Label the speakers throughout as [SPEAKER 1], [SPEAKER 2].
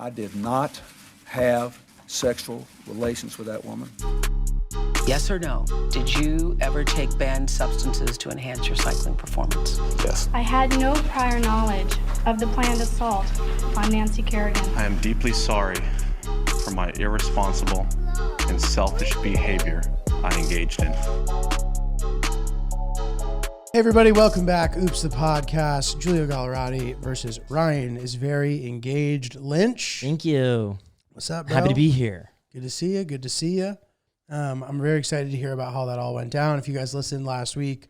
[SPEAKER 1] I did not have sexual relations with that woman.
[SPEAKER 2] Yes or no? Did you ever take banned substances to enhance your cycling performance?
[SPEAKER 3] Yes.
[SPEAKER 4] I had no prior knowledge of the planned assault on Nancy Kerrigan.
[SPEAKER 3] I am deeply sorry for my irresponsible and selfish behavior I engaged in.
[SPEAKER 5] Hey everybody, welcome back. Oops, the podcast. Giulio Gallerati versus Ryan is very engaged. Lynch.
[SPEAKER 6] Thank you.
[SPEAKER 5] What's up, bro?
[SPEAKER 6] Happy to be here.
[SPEAKER 5] Good to see you. Good to see you. I'm very excited to hear about how that all went down. If you guys listened last week,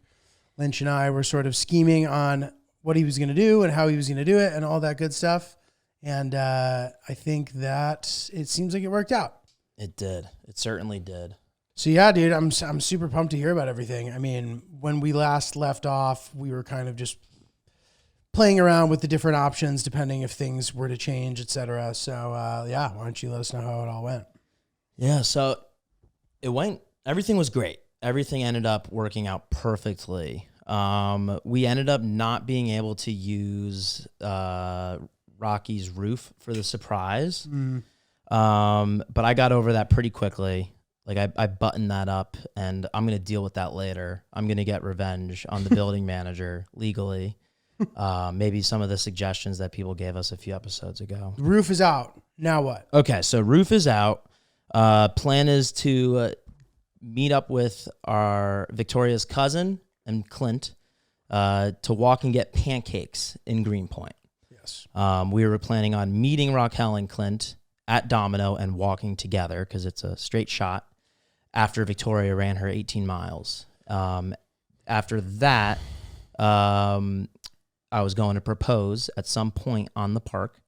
[SPEAKER 5] Lynch and I were sort of scheming on what he was going to do and how he was going to do it and all that good stuff. And I think that it seems like it worked out.
[SPEAKER 6] It did. It certainly did.
[SPEAKER 5] So yeah, dude, I'm super pumped to hear about everything. I mean, when we last left off, we were kind of just playing around with the different options depending if things were to change, etc. So yeah, why don't you let us know how it all went?
[SPEAKER 6] Yeah, so everything was great. Everything ended up working out perfectly. We ended up not being able to use Rocky's roof for the surprise. But I got over that pretty quickly. Like I buttoned that up, and I'm going to deal with that later. I'm going to get revenge on the building manager legally. Maybe some of the suggestions that people gave us a few episodes ago.
[SPEAKER 5] The roof is out. Now what?
[SPEAKER 6] Okay, so roof is out. Plan is to meet up with our Victoria's cousin and Clint to walk and get pancakes in Greenpoint.
[SPEAKER 5] Yes.
[SPEAKER 6] We were planning on meeting Raquel and Clint at Domino and walking together because it's a straight shot after Victoria ran her 18 miles. After that, I was going to propose at some point on the park.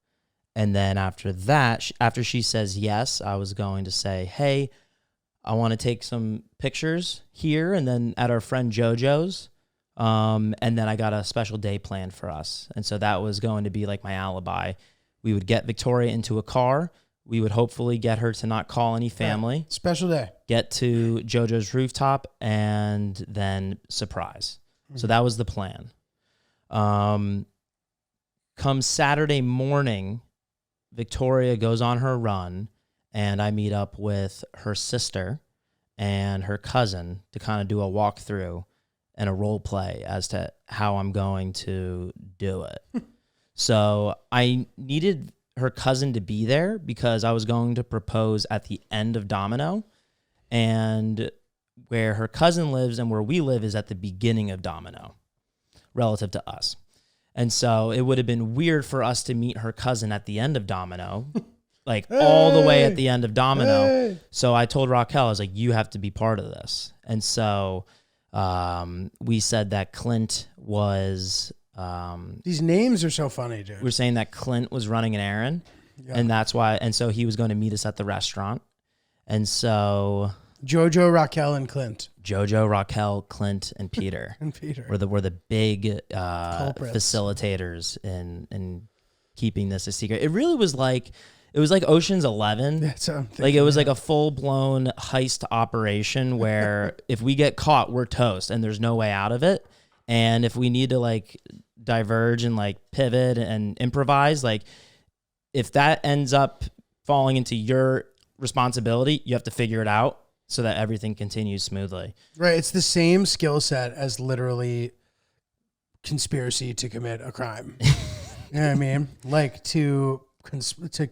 [SPEAKER 6] And then after that, after she says yes, I was going to say, hey, I want to take some pictures here and then at our friend JoJo's. And then I got a special day planned for us. And so that was going to be like my alibi. We would get Victoria into a car. We would hopefully get her to not call any family.
[SPEAKER 5] Right. Special day.
[SPEAKER 6] Get to JoJo's rooftop and then surprise. Mm-hmm. So that was the plan. Come Saturday morning, Victoria goes on her run, and I meet up with her sister and her cousin to kind of do a walkthrough and a role play as to how I'm going to do it. So I needed her cousin to be there because I was going to propose at the end of Domino, and where her cousin lives and where we live is at the beginning of Domino relative to us. And so it would have been weird for us to meet her cousin at the end of Domino, like all the way at the end of Domino. Hey. So I told Raquel, I was like, you have to be part of this. And so we said that Clint was...
[SPEAKER 5] These names are so funny, dude.
[SPEAKER 6] We're saying that Clint was running an errand, and that's why. And so he was going to meet us at the restaurant. And so...
[SPEAKER 5] JoJo, Raquel, and Clint.
[SPEAKER 6] JoJo, Raquel, Clint, and Peter.
[SPEAKER 5] And Peter.
[SPEAKER 6] Were the big facilitators in keeping this a secret. It really was like... It was like Ocean's 11.
[SPEAKER 5] That's what I'm thinking.
[SPEAKER 6] Like it was like a full-blown heist operation where if we get caught, we're toast, and there's no way out of it. And if we need to like diverge and like pivot and improvise, like if that ends up falling into your responsibility, you have to figure it out so that everything continues smoothly.
[SPEAKER 5] Right. It's the same skill set as literally conspiracy to commit a crime. You know what I mean? Like to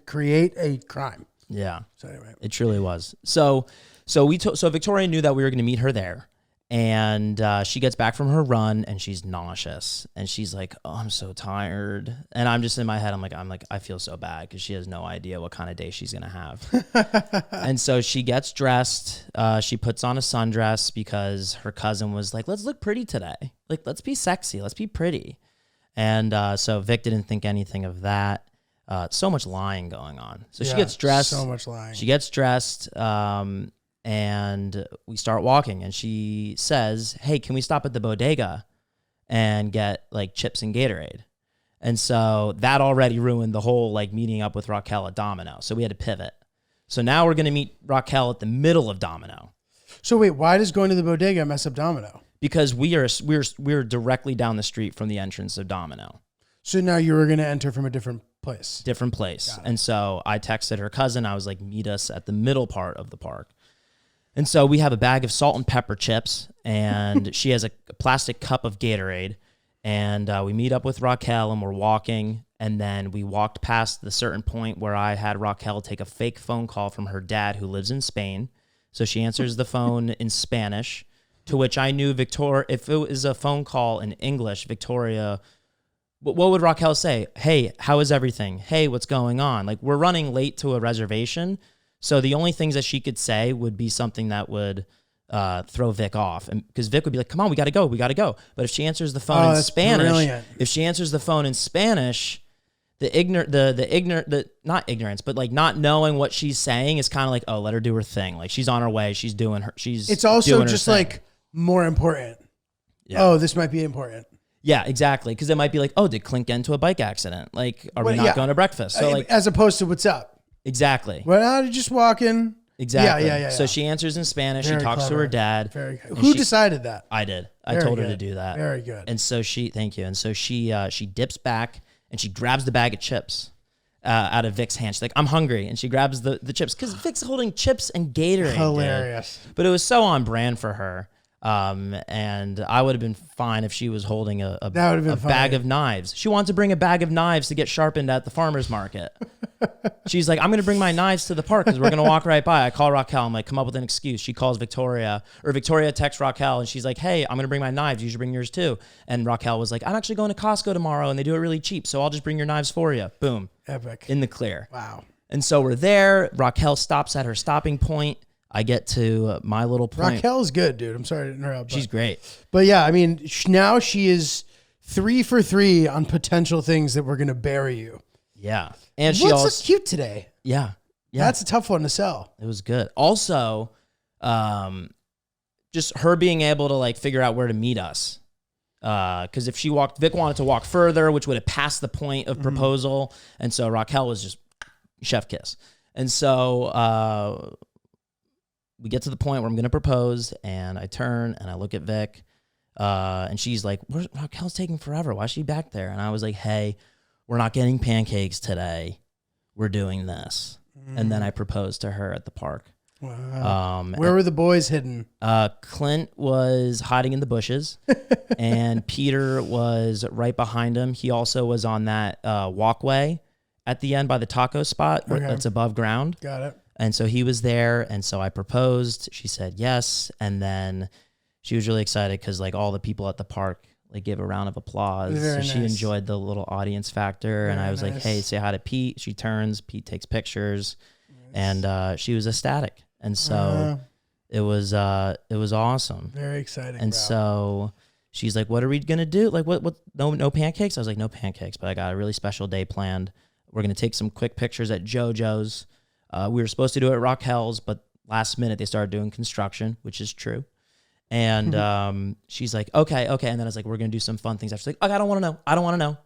[SPEAKER 5] create a crime.
[SPEAKER 6] Yeah.
[SPEAKER 5] So anyway,
[SPEAKER 6] it truly was. So Victoria knew that we were going to meet her there. And she gets back from her run and she's nauseous and she's like, oh, I'm so tired. And I'm just in my head, I'm like, I feel so bad because she has no idea what kind of day she's going to have. And so she gets dressed. She puts on a sundress because her cousin was like, let's look pretty today. Like, let's be sexy. Let's be pretty. And so Vic didn't think anything of that. So much lying going on. So she gets dressed.
[SPEAKER 5] So much lying.
[SPEAKER 6] She gets dressed. And we start walking and she says, hey, can we stop at the bodega and get like chips and Gatorade? And so that already ruined the whole like meeting up with Raquel at Domino. So we had to pivot. So now we're going to meet Raquel at the middle of Domino.
[SPEAKER 5] So wait, why does going to the bodega mess up Domino?
[SPEAKER 6] Because we're directly down the street from the entrance of Domino.
[SPEAKER 5] So now you were going to enter from a different place.
[SPEAKER 6] Different place. And so I texted her cousin. I was like, meet us at the middle part of the park. And so we have a bag of salt and pepper chips, and she has a plastic cup of Gatorade. And we meet up with Raquel, and we're walking. And then we walked past the certain point where I had Raquel take a fake phone call from her dad, who lives in Spain. So she answers the phone in Spanish, to which I knew Victoria, if it was a phone call in English, Victoria, what would Raquel say? Hey, how is everything? Hey, what's going on? Like, we're running late to a reservation. So the only things that she could say would be something that would throw Vic off. And because Vic would be like, come on, we got to go. But if she answers the phone in Spanish, not ignorance, but like not knowing what she's saying is kind of like, oh, let her do her thing. Like, she's on her way.
[SPEAKER 5] It's also just like more important. Yeah. Oh, this might be important.
[SPEAKER 6] Yeah, exactly. Because it might be like, oh, did Clint get into a bike accident? Like, are we not going to breakfast? So like,
[SPEAKER 5] as opposed to what's up.
[SPEAKER 6] Exactly.
[SPEAKER 5] Well, just walking.
[SPEAKER 6] Exactly.
[SPEAKER 5] Yeah.
[SPEAKER 6] So she answers in Spanish.
[SPEAKER 5] Very
[SPEAKER 6] she talks
[SPEAKER 5] clever.
[SPEAKER 6] to her dad.
[SPEAKER 5] Very good. Who decided that?
[SPEAKER 6] I did.
[SPEAKER 5] Very
[SPEAKER 6] I told her
[SPEAKER 5] good.
[SPEAKER 6] to do that.
[SPEAKER 5] Very good.
[SPEAKER 6] And so thank you. And so she dips back and she grabs the bag of chips out of Vic's hand. She's like, I'm hungry. And she grabs the chips because Vic's holding chips and Gatorade.
[SPEAKER 5] Hilarious.
[SPEAKER 6] Dude. But it was so on brand for her. And I would have been fine if she was holding a bag of knives. She wanted to bring a bag of knives to get sharpened at the farmer's market. She's like, I'm going to bring my knives to the park because we're going to walk right by. I call Raquel. I'm like, come up with an excuse. She calls Victoria, or Victoria texts Raquel, and she's like, hey, I'm going to bring my knives. You should bring yours too. And Raquel was like, I'm actually going to Costco tomorrow, and they do it really cheap, so I'll just bring your knives for you. Boom.
[SPEAKER 5] Epic.
[SPEAKER 6] In the clear.
[SPEAKER 5] Wow.
[SPEAKER 6] And so we're there. Raquel stops at her stopping point. I get to my little point.
[SPEAKER 5] Raquel's good, dude. I'm sorry to interrupt.
[SPEAKER 6] She's great.
[SPEAKER 5] But yeah, I mean, now she is 3 for 3 on potential things that we're going to bury you.
[SPEAKER 6] Yeah. And she
[SPEAKER 5] What's
[SPEAKER 6] also
[SPEAKER 5] so cute today?
[SPEAKER 6] Yeah.
[SPEAKER 5] That's a tough one to sell.
[SPEAKER 6] It was good. Also, just her being able to like figure out where to meet us. Because if Vic wanted to walk further, which would have passed the point of proposal. And so Raquel was just chef kiss. And so we get to the point where I'm going to propose, and I turn and I look at Vic, and she's like, Raquel's taking forever. Why is she back there? And I was like, hey, we're not getting pancakes today. We're doing this. And then I proposed to her at the park.
[SPEAKER 5] Wow. Where were the boys hidden?
[SPEAKER 6] Clint was hiding in the bushes, and Peter was right behind him. He also was on that walkway at the end by the taco spot that's above ground.
[SPEAKER 5] Got it.
[SPEAKER 6] And so he was there, and so I proposed. She said yes, and then she was really excited because like all the people at the park like gave a round of applause.
[SPEAKER 5] Very
[SPEAKER 6] so she
[SPEAKER 5] nice.
[SPEAKER 6] enjoyed the little audience factor, and I was like, "Hey, say hi to Pete." She turns. Pete takes pictures, and she was ecstatic. And so it was awesome.
[SPEAKER 5] Very exciting.
[SPEAKER 6] And so she's like, "What are we gonna do? Like, what? No pancakes?" I was like, "No pancakes, but I got a really special day planned. We're gonna take some quick pictures at JoJo's." We were supposed to do it at Raquel's, but last minute they started doing construction, which is true. And she's like, okay. And then I was like, we're going to do some fun things. She's like, okay, I don't want to know.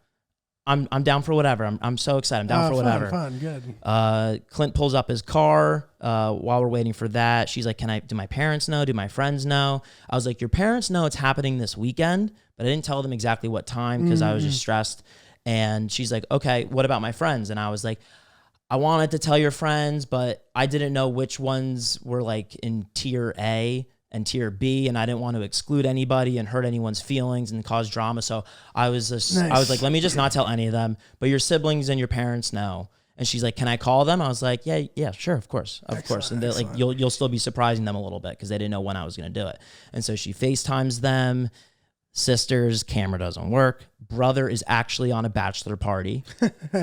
[SPEAKER 6] I'm down for whatever. I'm so excited. I'm down for whatever.
[SPEAKER 5] Fun, good.
[SPEAKER 6] Clint pulls up his car while we're waiting for that. She's like, do my parents know? Do my friends know? I was like, your parents know it's happening this weekend, but I didn't tell them exactly what time because I was just stressed. And she's like, okay, what about my friends? And I was like, I wanted to tell your friends, but I didn't know which ones were like in tier A and tier B, and I didn't want to exclude anybody and hurt anyone's feelings and cause drama. So I was like, let me just not tell any of them, but your siblings and your parents know. And she's like, can I call them? I was like, yeah, sure, of course. And they're like, you'll still be surprising them a little bit because they didn't know when I was going to do it. And so she FaceTimes them. Sisters, camera doesn't work. Brother is actually on a bachelor party.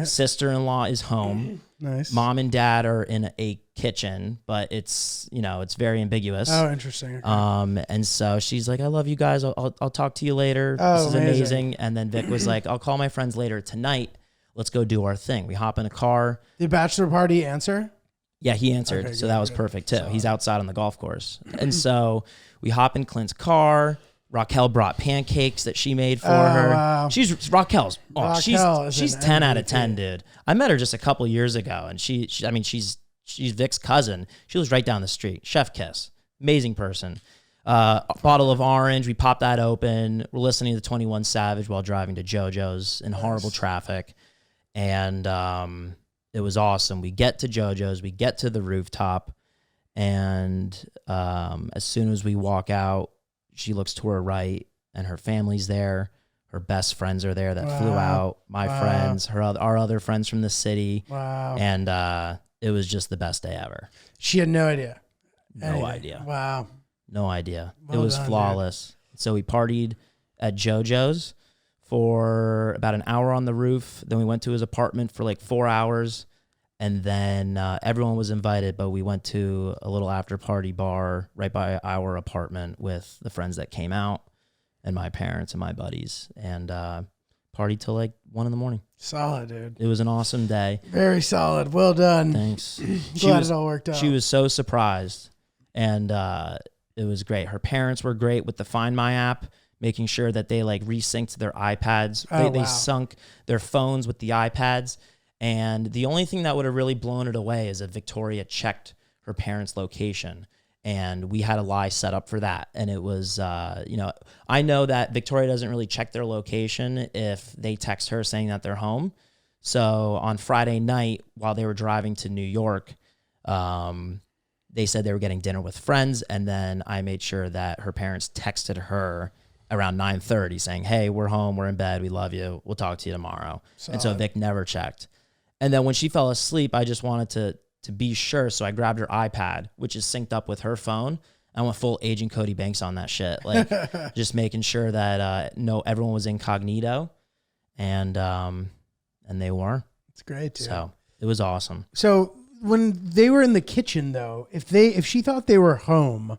[SPEAKER 6] Sister-in-law is home.
[SPEAKER 5] Nice.
[SPEAKER 6] Mom and dad are in a kitchen, but it's very ambiguous.
[SPEAKER 5] Oh, interesting. Okay.
[SPEAKER 6] And so she's like, I love you guys. I'll talk to you later.
[SPEAKER 5] Oh,
[SPEAKER 6] this is amazing. And then Vic was like, I'll call my friends later tonight. Let's go do our thing. We hop in a car.
[SPEAKER 5] Did bachelor party answer?
[SPEAKER 6] Yeah, he answered.
[SPEAKER 5] Okay,
[SPEAKER 6] so that was perfect too. He's outside on the golf course. And so we hop in Clint's car. Raquel brought pancakes that she made for her.
[SPEAKER 5] Wow.
[SPEAKER 6] She's 10 out of 10, dude. I met her just a couple years ago, and she's Vic's cousin. She lives right down the street. Chef kiss. Amazing person. Bottle of orange. We popped that open. We're listening to 21 Savage while driving to JoJo's in horrible traffic. And it was awesome. We get to JoJo's, we get to the rooftop, and as soon as we walk out, she looks to her right, and her family's there. Her best friends are there that flew out. My friends, our other friends from the city.
[SPEAKER 5] Wow.
[SPEAKER 6] And it was just the best day ever.
[SPEAKER 5] She had no idea.
[SPEAKER 6] No idea.
[SPEAKER 5] Wow.
[SPEAKER 6] No idea.
[SPEAKER 5] Well
[SPEAKER 6] it was
[SPEAKER 5] done,
[SPEAKER 6] flawless. So we partied at JoJo's for about an hour on the roof. Then we went to his apartment for like 4 hours. And then everyone was invited, but we went to a little after party bar right by our apartment with the friends that came out and my parents and my buddies, and partied till like 1 a.m.
[SPEAKER 5] Solid, dude.
[SPEAKER 6] It was an awesome day.
[SPEAKER 5] Very solid. Well done.
[SPEAKER 6] Thanks.
[SPEAKER 5] Glad it all worked out.
[SPEAKER 6] She was so surprised, and it was great. Her parents were great with the Find My app, making sure that they like resynced their iPads. They sunk their phones with the iPads. And the only thing that would have really blown it away is if Victoria checked her parents' location. And we had a lie set up for that. And it was, I know that Victoria doesn't really check their location if they text her saying that they're home. So on Friday night, while they were driving to New York, they said they were getting dinner with friends. And then I made sure that her parents texted her around 9:30 saying, hey, we're home, we're in bed, we love you, we'll talk to you tomorrow. And so Vic never checked. And then when she fell asleep, I just wanted to be sure. So I grabbed her iPad, which is synced up with her phone. I went full Agent Cody Banks on that shit. Like just making sure that everyone was incognito, and they were.
[SPEAKER 5] It's great, dude.
[SPEAKER 6] So it was awesome.
[SPEAKER 5] So when they were in the kitchen though, if she thought they were home,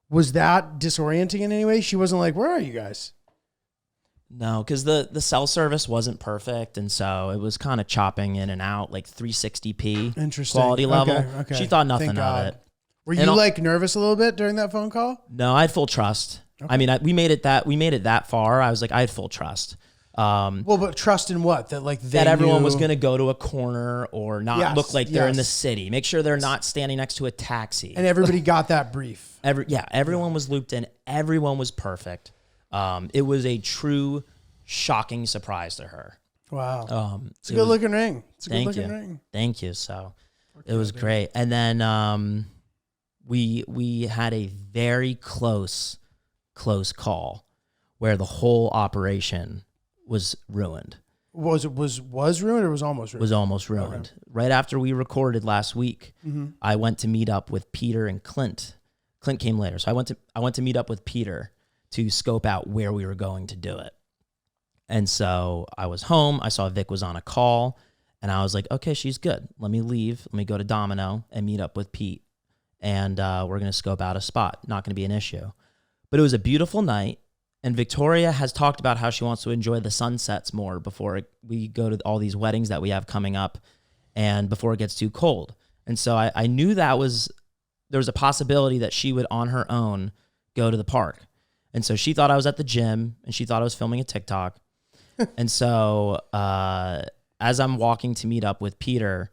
[SPEAKER 5] was that disorienting in any way? She wasn't like, where are you guys?
[SPEAKER 6] No, because the cell service wasn't perfect, and so it was kind of chopping in and out, like 360p
[SPEAKER 5] Interesting.
[SPEAKER 6] quality level.
[SPEAKER 5] Okay.
[SPEAKER 6] She thought nothing
[SPEAKER 5] Thank
[SPEAKER 6] of
[SPEAKER 5] God.
[SPEAKER 6] it.
[SPEAKER 5] Were you like nervous a little bit during that phone call?
[SPEAKER 6] No, I had full trust.
[SPEAKER 5] Okay.
[SPEAKER 6] I mean, we made it that far. I was like, I had full trust.
[SPEAKER 5] Well, but trust in what? That like
[SPEAKER 6] that everyone was going to go to a corner or not look like they're in the
[SPEAKER 5] yes.
[SPEAKER 6] city. Make sure they're not standing next to a taxi.
[SPEAKER 5] And everybody got that brief.
[SPEAKER 6] Everyone was looped in. Everyone was perfect. It was a true shocking surprise to her.
[SPEAKER 5] Wow. It's a good looking ring. It's a good
[SPEAKER 6] Thank
[SPEAKER 5] looking
[SPEAKER 6] you.
[SPEAKER 5] ring.
[SPEAKER 6] Thank you. So it was great. And then we had a very close call where the whole operation was ruined.
[SPEAKER 5] Was ruined or was almost ruined?
[SPEAKER 6] Was almost ruined. Okay. Right after we recorded last week, I went to meet up with Peter and Clint. Clint came later. So I went to meet up with Peter to scope out where we were going to do it. And so I was home. I saw Vic was on a call, and I was like, okay, she's good. Let me leave. Let me go to Domino and meet up with Pete. And we're going to scope out a spot. Not going to be an issue. But it was a beautiful night. And Victoria has talked about how she wants to enjoy the sunsets more before we go to all these weddings that we have coming up and before it gets too cold. And so I knew there was a possibility that she would on her own go to the park. And so she thought I was at the gym, and she thought I was filming a TikTok. And so as I'm walking to meet up with Peter,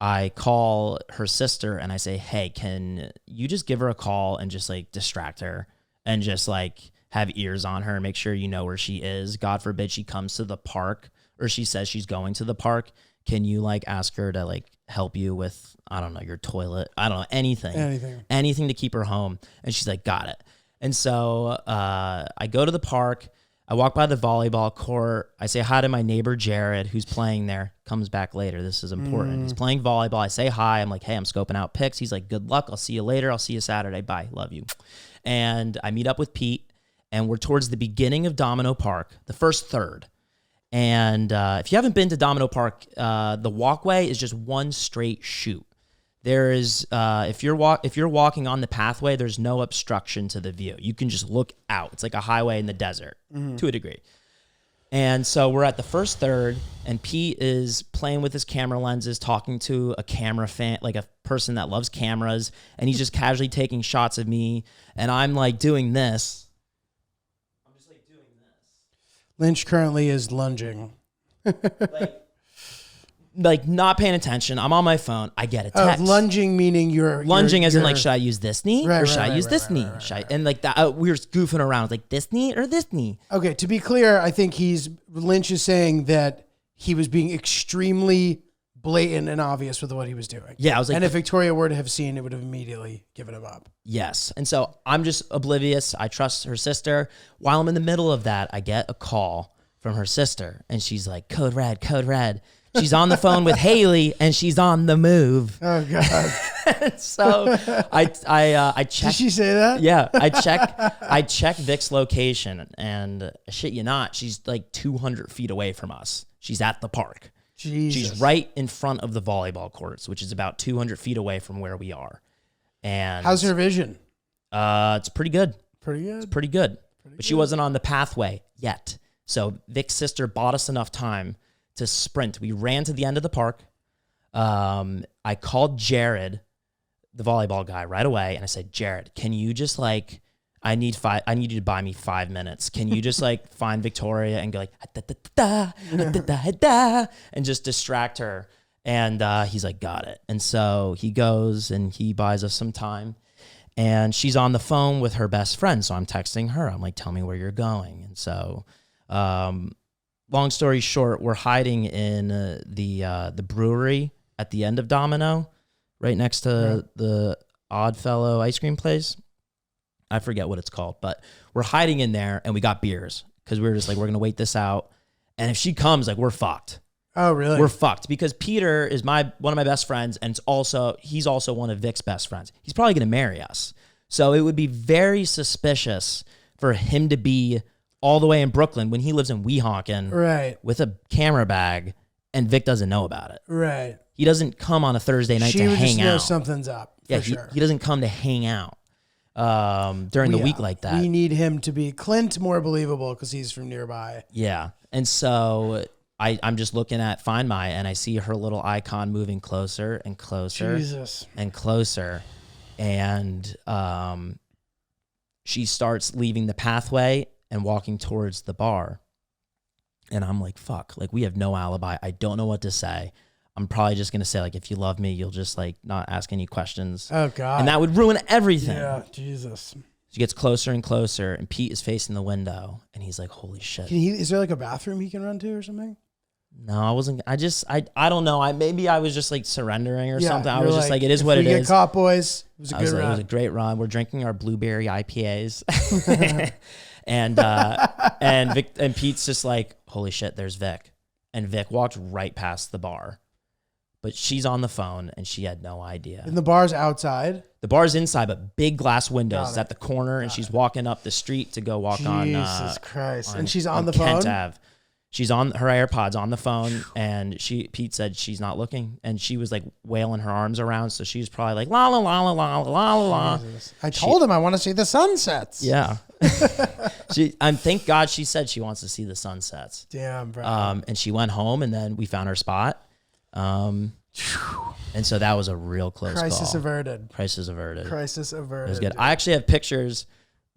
[SPEAKER 6] I call her sister and I say, hey, can you just give her a call and just like distract her and just like have ears on her and make sure you know where she is. God forbid she comes to the park or she says she's going to the park. Can you like ask her to like help you with, I don't know, your toilet? I don't know, anything to keep her home. And she's like, got it. And so I go to the park. I walk by the volleyball court. I say hi to my neighbor, Jared, who's playing there. Comes back later. This is important. He's playing volleyball. I say hi. I'm like, hey, I'm scoping out pics. He's like, good luck. I'll see you later. I'll see you Saturday. Bye. Love you. And I meet up with Pete, and we're towards the beginning of Domino Park, the first third. And if you haven't been to Domino Park, the walkway is just one straight chute. There is, if you're walking on the pathway, there's no obstruction to the view. You can just look out. It's like a highway in the desert to a degree. And so we're at the first third, and Pete is playing with his camera lenses, talking to a camera fan, like a person that loves cameras, and he's just casually taking shots of me, and I'm like doing this. I'm just like doing this.
[SPEAKER 5] Lynch currently is lunging.
[SPEAKER 6] Like not paying attention. I'm on my phone. I get a text.
[SPEAKER 5] Lunging meaning you're
[SPEAKER 6] lunging as in like, should I use this knee or should I use this knee? And like that, we were goofing around like this knee or this knee.
[SPEAKER 5] Okay, to be clear, I think Lynch is saying that he was being extremely blatant and obvious with what he was doing.
[SPEAKER 6] Yeah, I was like,
[SPEAKER 5] and if Victoria were to have seen, it would have immediately given him up.
[SPEAKER 6] yes. And so I'm just oblivious. I trust her sister. While I'm in the middle of that, I get a call from her sister, and she's like, code red, code red. She's on the phone with Haley, and she's on the move.
[SPEAKER 5] Oh God!
[SPEAKER 6] So I checked.
[SPEAKER 5] Did she say that?
[SPEAKER 6] Yeah, I check Vic's location, and shit you not, she's like 200 feet away from us. She's at the park.
[SPEAKER 5] Jesus.
[SPEAKER 6] She's right in front of the volleyball courts, which is about 200 feet away from where we are. And
[SPEAKER 5] How's her vision?
[SPEAKER 6] it's pretty good.
[SPEAKER 5] Pretty good.
[SPEAKER 6] Pretty good. But she wasn't on the pathway yet. So Vic's sister bought us enough time to sprint. We ran to the end of the park. I called Jared, the volleyball guy, right away, and I said, Jared, can you just like, I need you to buy me 5 minutes. Can you just like find Victoria and go like and just distract her? And he's like, got it. And so he goes and he buys us some time. And she's on the phone with her best friend. So I'm texting her. I'm like, tell me where you're going. And so long story short, we're hiding in the brewery at the end of Domino, right next to the Oddfellow ice cream place. I forget what it's called, but we're hiding in there, and we got beers because we were just like, we're going to wait this out. And if she comes, like, we're fucked.
[SPEAKER 5] Oh, really?
[SPEAKER 6] We're fucked because Peter is one of my best friends, and he's also one of Vic's best friends. He's probably going to marry us. So it would be very suspicious for him to be all the way in Brooklyn when he lives in Weehawken
[SPEAKER 5] Right.
[SPEAKER 6] with a camera bag, and Vic doesn't know about it.
[SPEAKER 5] Right.
[SPEAKER 6] He doesn't come on a Thursday night
[SPEAKER 5] She
[SPEAKER 6] to
[SPEAKER 5] would
[SPEAKER 6] hang
[SPEAKER 5] just know
[SPEAKER 6] out.
[SPEAKER 5] something's up.
[SPEAKER 6] Yeah,
[SPEAKER 5] For sure.
[SPEAKER 6] he doesn't come to hang out during the week like that.
[SPEAKER 5] We need him to be Clint more believable because he's from nearby.
[SPEAKER 6] Yeah. And so I'm just looking at Find My, and I see her little icon moving closer and closer
[SPEAKER 5] Jesus.
[SPEAKER 6] and closer. And she starts leaving the pathway and walking towards the bar. And I'm like, fuck, like we have no alibi. I don't know what to say. I'm probably just going to say, like, if you love me, you'll just like not ask any questions.
[SPEAKER 5] Oh, God.
[SPEAKER 6] And that would ruin everything.
[SPEAKER 5] Yeah, Jesus.
[SPEAKER 6] She gets closer and closer, and Pete is facing the window, and he's like, holy shit.
[SPEAKER 5] Is there like a bathroom he can run to or something?
[SPEAKER 6] No, I wasn't. I don't know. Maybe I was just like surrendering or something. I
[SPEAKER 5] you're
[SPEAKER 6] was just like, it is what it
[SPEAKER 5] we
[SPEAKER 6] is.
[SPEAKER 5] get caught, boys. It was a
[SPEAKER 6] I
[SPEAKER 5] good
[SPEAKER 6] was like,
[SPEAKER 5] run.
[SPEAKER 6] it was a great run. We're drinking our blueberry IPAs. and and Pete's just like, holy shit, there's Vic. And Vic walked right past the bar. But she's on the phone, and she had no idea.
[SPEAKER 5] And the bar's outside.
[SPEAKER 6] The bar's inside, but big glass windows.
[SPEAKER 5] Got
[SPEAKER 6] It's
[SPEAKER 5] it.
[SPEAKER 6] at the corner, and she's walking up the street to go walk on.
[SPEAKER 5] Jesus Christ. And she's on the
[SPEAKER 6] Kent
[SPEAKER 5] phone?
[SPEAKER 6] Ave. She's on her AirPods on the phone, and Pete said she's not looking, and she was like wailing her arms around, so she was probably like la la la la la la la la.
[SPEAKER 5] Jesus. I told him I want to see the sunsets.
[SPEAKER 6] Yeah. Thank God she said she wants to see the sunsets.
[SPEAKER 5] Damn, bro.
[SPEAKER 6] And she went home, and then we found her spot. And so that was a real close
[SPEAKER 5] Crisis
[SPEAKER 6] call.
[SPEAKER 5] averted.
[SPEAKER 6] Crisis averted.
[SPEAKER 5] Crisis averted.
[SPEAKER 6] It was good. I actually have pictures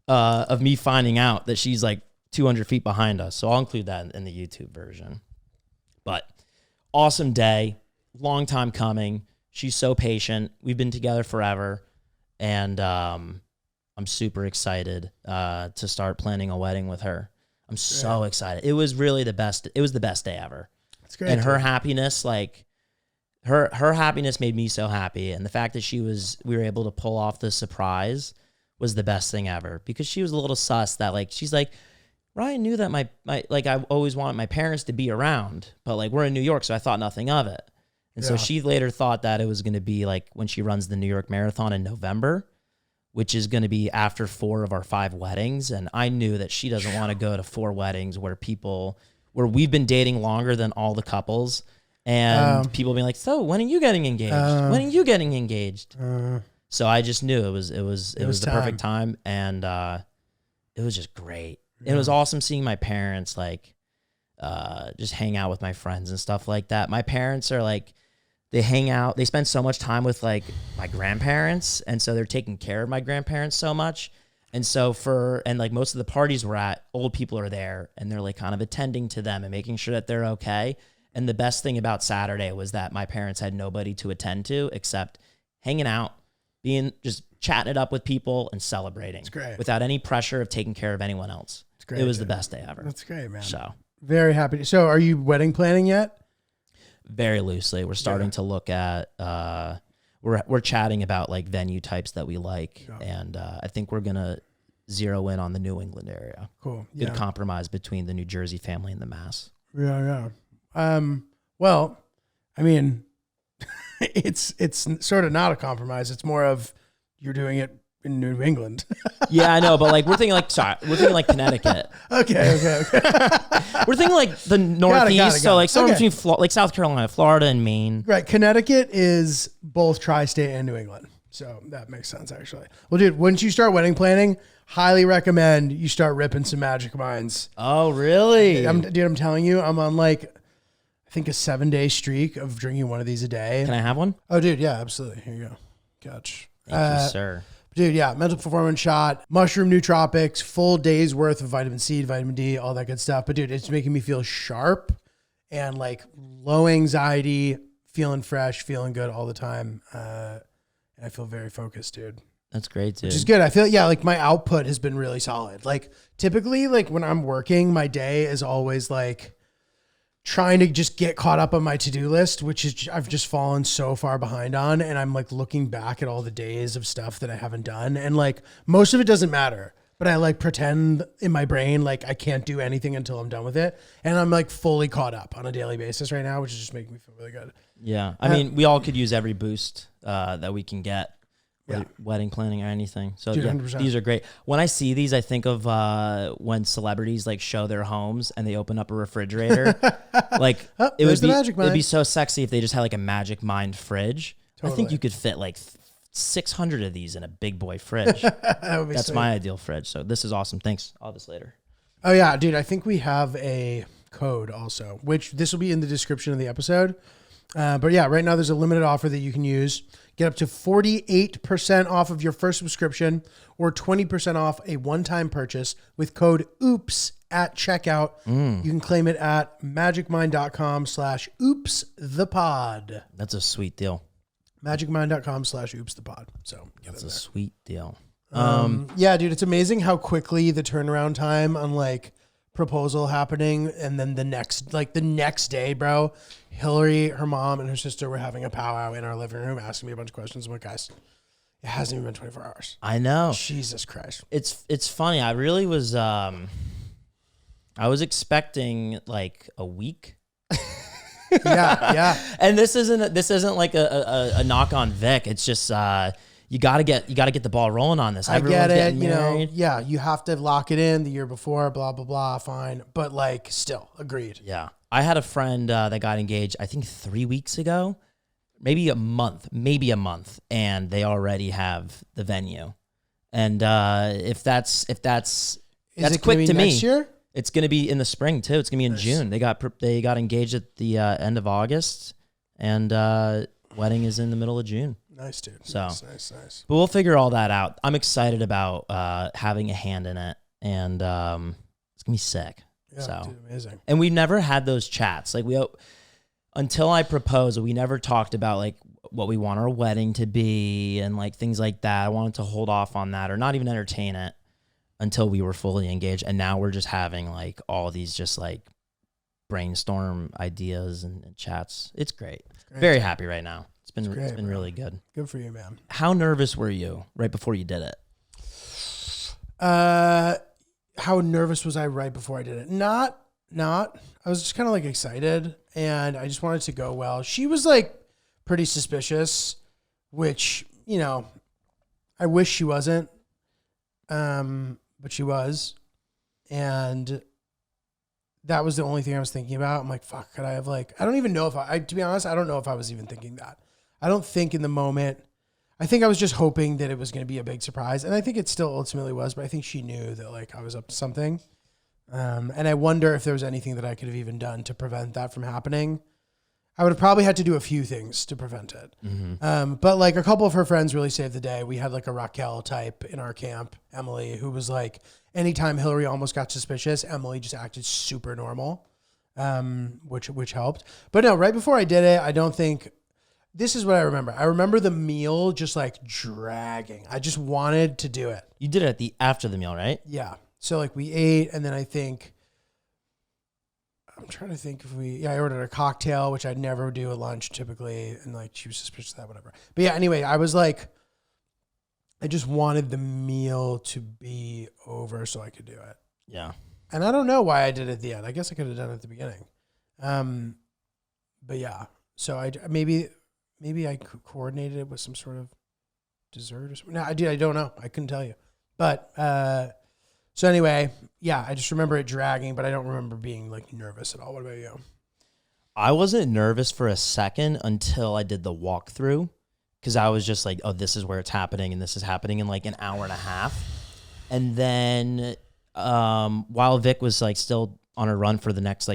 [SPEAKER 6] of me finding out that she's like 200 feet behind us. So I'll include that in the YouTube version. But awesome day. Long time coming. She's so patient. We've been together forever. And I'm super excited to start planning a wedding with her. I'm so excited. It was really the best. It was the best day ever.
[SPEAKER 5] It's great.
[SPEAKER 6] And her happiness, like her happiness made me so happy. And the fact that we were able to pull off the surprise was the best thing ever, because she was a little sus that like, she's like, Ryan knew that my like I always wanted my parents to be around, but like we're in New York, so I thought nothing of it. And so she later thought that it was going to be like when she runs the New York Marathon in November, which is going to be after 4 of our 5 weddings. And I knew that she doesn't want to go to 4 weddings where we've been dating longer than all the couples, and people being like, so when are you getting engaged? When are you getting engaged? So I just knew it was the perfect time. And it was just great. It was awesome seeing my parents like just hang out with my friends and stuff like that. My parents are like, they hang out, they spend so much time with like my grandparents, and so they're taking care of my grandparents so much. And so like most of the parties we're at, old people are there, and they're like kind of attending to them and making sure that they're okay. And the best thing about Saturday was that my parents had nobody to attend to except hanging out, just chatting it up with people and celebrating.
[SPEAKER 5] It's great.
[SPEAKER 6] Without any pressure of taking care of anyone else.
[SPEAKER 5] It's great.
[SPEAKER 6] It was the best day ever.
[SPEAKER 5] That's great, man.
[SPEAKER 6] So
[SPEAKER 5] Very happy. So are you wedding planning yet?
[SPEAKER 6] Very loosely. We're starting to look at, we're chatting about like venue types that we like. And I think we're going to zero in on the New England area.
[SPEAKER 5] Cool.
[SPEAKER 6] Good compromise between the New Jersey family and the Mass.
[SPEAKER 5] Yeah. Well, I mean, it's sort of not a compromise. It's more of you're doing it in New England.
[SPEAKER 6] Yeah, I know, but like we're thinking like Connecticut.
[SPEAKER 5] Okay.
[SPEAKER 6] We're thinking like the Northeast,
[SPEAKER 5] got it.
[SPEAKER 6] so like somewhere between like South Carolina, Florida, and Maine.
[SPEAKER 5] Right. Connecticut is both tri-state and New England. So that makes sense, actually. Well, dude, once you start wedding planning, highly recommend you start ripping some Magic Minds.
[SPEAKER 6] Oh, really?
[SPEAKER 5] I'm telling you, I'm on like, I think a 7-day streak of drinking one of these a day.
[SPEAKER 6] Can I have one?
[SPEAKER 5] Oh, dude, yeah, absolutely. Here you go. Catch.
[SPEAKER 6] Thank you, sir.
[SPEAKER 5] Dude, yeah, mental performance shot, mushroom nootropics, full day's worth of vitamin C, vitamin D, all that good stuff. But dude, it's making me feel sharp and like low anxiety, feeling fresh, feeling good all the time. I feel very focused, dude.
[SPEAKER 6] That's great, dude.
[SPEAKER 5] Which is good. I feel, like my output has been really solid. Like typically, like when I'm working, my day is always like trying to just get caught up on my to-do list, which is I've just fallen so far behind on. And I'm like looking back at all the days of stuff that I haven't done. And like most of it doesn't matter, but I like pretend in my brain like I can't do anything until I'm done with it. And I'm like fully caught up on a daily basis right now, which is just making me feel really good.
[SPEAKER 6] Yeah. I mean, we all could use every boost that we can get. Wedding planning or anything. So
[SPEAKER 5] Dude,
[SPEAKER 6] yeah,
[SPEAKER 5] 100%.
[SPEAKER 6] these are great. When I see these, I think of when celebrities like show their homes and they open up a refrigerator. Like it would it'd be so sexy if they just had like a Magic Mind fridge. Totally. I think you could fit like 600 of these in a big boy fridge. That's my ideal fridge. So this is awesome. Thanks. I'll have this later.
[SPEAKER 5] Oh yeah, dude. I think we have a code also, which this will be in the description of the episode. But yeah, right now there's a limited offer that you can use. Get up to 48% off of your first subscription or 20% off a one-time purchase with code OOPS at checkout. You can claim it at magicmind.com/oopsthepod.
[SPEAKER 6] That's a sweet deal.
[SPEAKER 5] magicmind.com/oopsthepod. So
[SPEAKER 6] that's a sweet deal.
[SPEAKER 5] Yeah, dude, it's amazing how quickly the turnaround time on like proposal happening and then the next day, bro, Hillary, her mom, and her sister were having a powwow in our living room asking me a bunch of questions. I'm like, guys, it hasn't even been 24 hours.
[SPEAKER 6] I know.
[SPEAKER 5] Jesus Christ.
[SPEAKER 6] It's funny. I really was I was expecting like a week.
[SPEAKER 5] Yeah.
[SPEAKER 6] And this isn't like a knock on Vic. It's just you gotta get the ball rolling on this.
[SPEAKER 5] I
[SPEAKER 6] Everyone's
[SPEAKER 5] get it.
[SPEAKER 6] getting
[SPEAKER 5] You know,
[SPEAKER 6] married.
[SPEAKER 5] yeah, you have to lock it in the year before, blah, blah, blah. Fine. But like still agreed.
[SPEAKER 6] Yeah. I had a friend that got engaged, I think 3 weeks ago, maybe a month, and they already have the venue. And if that's quick to me.
[SPEAKER 5] Next year?
[SPEAKER 6] It's going to be in the spring too. It's going to be in June. They got engaged at the end of August, and wedding is in the middle of June.
[SPEAKER 5] Nice, dude.
[SPEAKER 6] So
[SPEAKER 5] nice.
[SPEAKER 6] But we'll figure all that out. I'm excited about having a hand in it, and it's gonna be sick.
[SPEAKER 5] Yeah,
[SPEAKER 6] so
[SPEAKER 5] dude, amazing.
[SPEAKER 6] And we've never had those chats. Like until I proposed, we never talked about like what we want our wedding to be and like things like that. I wanted to hold off on that or not even entertain it until we were fully engaged. And now we're just having like all these just like brainstorm ideas and chats. It's great. Very happy right now. It's been really good.
[SPEAKER 5] Good for you, man.
[SPEAKER 6] How nervous were you right before you did it?
[SPEAKER 5] How nervous was I right before I did it? Not. I was just kind of like excited and I just wanted to go well. She was like pretty suspicious, which, you know, I wish she wasn't. But she was. And that was the only thing I was thinking about. I'm like, fuck, could I have like, I don't even know if to be honest, I don't know if I was even thinking that. I don't think in the moment, I think I was just hoping that it was going to be a big surprise. And I think it still ultimately was, but I think she knew that like I was up to something. And I wonder if there was anything that I could have even done to prevent that from happening. I would have probably had to do a few things to prevent it. Mm-hmm. But like a couple of her friends really saved the day. We had like a Raquel type in our camp, Emily, who was like, anytime Hillary almost got suspicious, Emily just acted super normal, which helped. But no, right before I did it, I don't think, this is what I remember. I remember the meal just like dragging. I just wanted to do it.
[SPEAKER 6] You did it after the meal, right?
[SPEAKER 5] Yeah. So like we ate and then I think I'm trying to think if I ordered a cocktail, which I'd never do at lunch typically. And like, she was suspicious of that, whatever. But yeah, anyway, I was like, I just wanted the meal to be over so I could do it.
[SPEAKER 6] Yeah.
[SPEAKER 5] And I don't know why I did it at the end. I guess I could have done it at the beginning. But yeah, so maybe I coordinated it with some sort of dessert or something. No, I don't know. I couldn't tell you. But, so anyway, yeah, I just remember it dragging, but I don't remember being like nervous at all. What about you?
[SPEAKER 6] I wasn't nervous for a second until I did the walkthrough, because I was just like, oh, this is where it's happening, and this is happening in like an hour and a half. And then while Vic was like still on a run for the next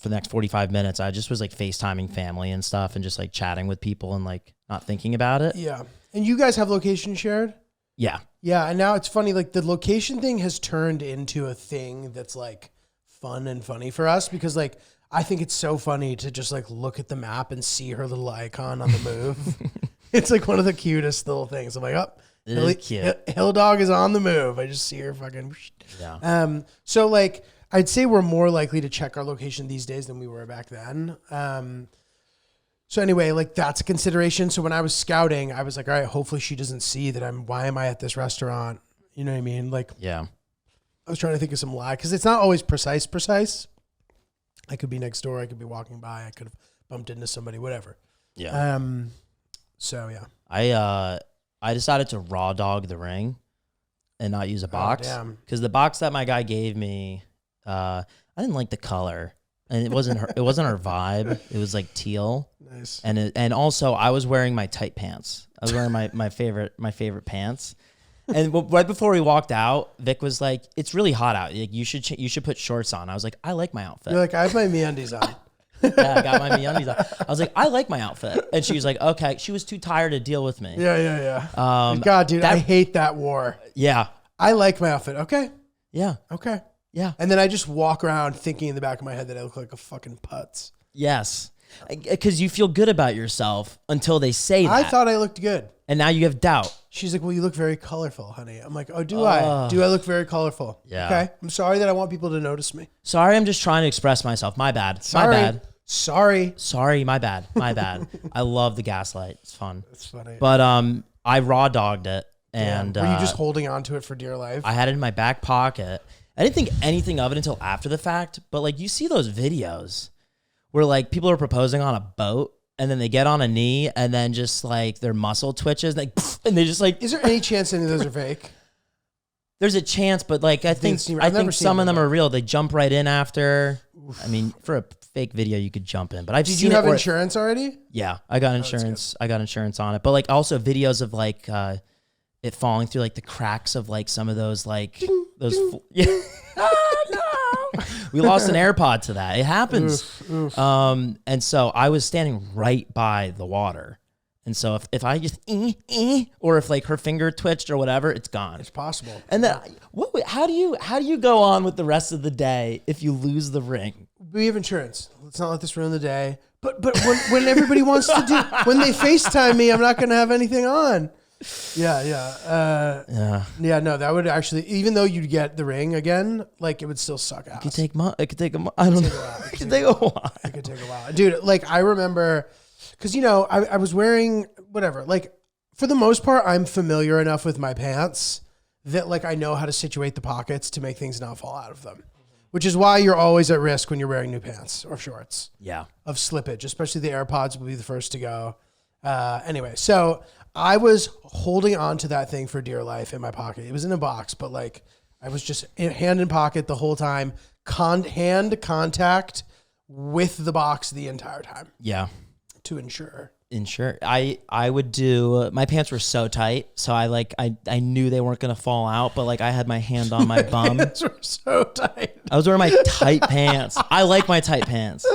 [SPEAKER 6] 45 minutes, I just was like FaceTiming family and stuff and just like chatting with people and like not thinking about it.
[SPEAKER 5] Yeah. And you guys have location shared?
[SPEAKER 6] Yeah.
[SPEAKER 5] Yeah. And now it's funny, like the location thing has turned into a thing that's like fun and funny for us, because like, I think it's so funny to just like look at the map and see her little icon on the move. It's like one of the cutest little things. I'm like, oh,
[SPEAKER 6] It is cute.
[SPEAKER 5] Hill Dog is on the move. I just see her fucking.
[SPEAKER 6] Yeah.
[SPEAKER 5] So like, I'd say we're more likely to check our location these days than we were back then. So anyway, like that's a consideration. So when I was scouting, I was like, all right, hopefully she doesn't see that why am I at this restaurant? You know what I mean? Like,
[SPEAKER 6] Yeah.
[SPEAKER 5] I was trying to think of some lie, because it's not always precise. I could be next door. I could be walking by. I could have bumped into somebody, whatever.
[SPEAKER 6] Yeah.
[SPEAKER 5] So yeah.
[SPEAKER 6] I decided to raw dog the ring and not use a box,
[SPEAKER 5] damn.
[SPEAKER 6] because the box that my guy gave me, I didn't like the color, and it wasn't her vibe. It was like teal.
[SPEAKER 5] Nice.
[SPEAKER 6] And also I was wearing my tight pants. I was wearing my favorite pants. And right before we walked out, Vic was like, "It's really hot out. Like, you should put shorts on." I was like, "I like my outfit."
[SPEAKER 5] You're like, I have my MeUndies on.
[SPEAKER 6] Yeah, I got my MeUndies on. I was like, "I like my outfit," and she was like, "Okay." She was too tired to deal with me.
[SPEAKER 5] Yeah. God, dude, I hate that war.
[SPEAKER 6] Yeah.
[SPEAKER 5] I like my outfit. Okay.
[SPEAKER 6] Yeah.
[SPEAKER 5] And then I just walk around thinking in the back of my head that I look like a fucking putz.
[SPEAKER 6] Yes. Because you feel good about yourself until they say that.
[SPEAKER 5] I thought I looked good.
[SPEAKER 6] And now you have doubt.
[SPEAKER 5] She's like, well, you look very colorful, honey. I'm like, oh, do I? Do I look very colorful?
[SPEAKER 6] Yeah.
[SPEAKER 5] Okay. I'm sorry that I want people to notice me.
[SPEAKER 6] Sorry, I'm just trying to express myself. My bad.
[SPEAKER 5] Sorry.
[SPEAKER 6] My bad.
[SPEAKER 5] Sorry.
[SPEAKER 6] My bad. I love the gaslight. It's fun.
[SPEAKER 5] That's funny.
[SPEAKER 6] But I raw dogged it, and
[SPEAKER 5] were you just holding on to it for dear life?
[SPEAKER 6] I had it in my back pocket. I didn't think anything of it until after the fact. But like, you see those videos where like people are proposing on a boat, and then they get on a knee, and then just like their muscle twitches, like, and they just like.
[SPEAKER 5] Is there any chance any of those are fake?
[SPEAKER 6] There's a chance, but like I think some of them are real. They jump right in after. Oof. I mean, for a fake video, you could jump in, but I've seen.
[SPEAKER 5] Did you have insurance already?
[SPEAKER 6] Yeah, I got insurance. I got insurance on it, but like also videos of like it falling through like the cracks of like some of those like ding, those. Yeah. Oh, no. We lost an AirPod to that. It happens. Oof. And so I was standing right by the water. And so if I just or if like her finger twitched or whatever, it's gone.
[SPEAKER 5] It's possible.
[SPEAKER 6] And then how do you go on with the rest of the day if you lose the ring?
[SPEAKER 5] We have insurance. Let's not let this ruin the day. But when everybody wants to do, when they FaceTime me, I'm not going to have anything on. Yeah. No, that would actually, even though you'd get the ring again, like it would still suck ass.
[SPEAKER 6] It could take a month. I don't know. It could take a while.
[SPEAKER 5] It could take a while, dude. Like I remember. Because, you know, I was wearing whatever. Like, for the most part, I'm familiar enough with my pants that, like, I know how to situate the pockets to make things not fall out of them. Which is why you're always at risk when you're wearing new pants or shorts.
[SPEAKER 6] Yeah.
[SPEAKER 5] Of slippage, especially the AirPods will be the first to go. Anyway, so I was holding on to that thing for dear life in my pocket. It was in a box, but, like, I was just hand in pocket the whole time. Hand contact with the box the entire time.
[SPEAKER 6] Yeah.
[SPEAKER 5] To ensure.
[SPEAKER 6] I would do, my pants were so tight, so I knew they weren't gonna fall out, but like I had my hand on my bum.
[SPEAKER 5] My pants were so tight.
[SPEAKER 6] I was wearing my tight pants. I like my tight pants.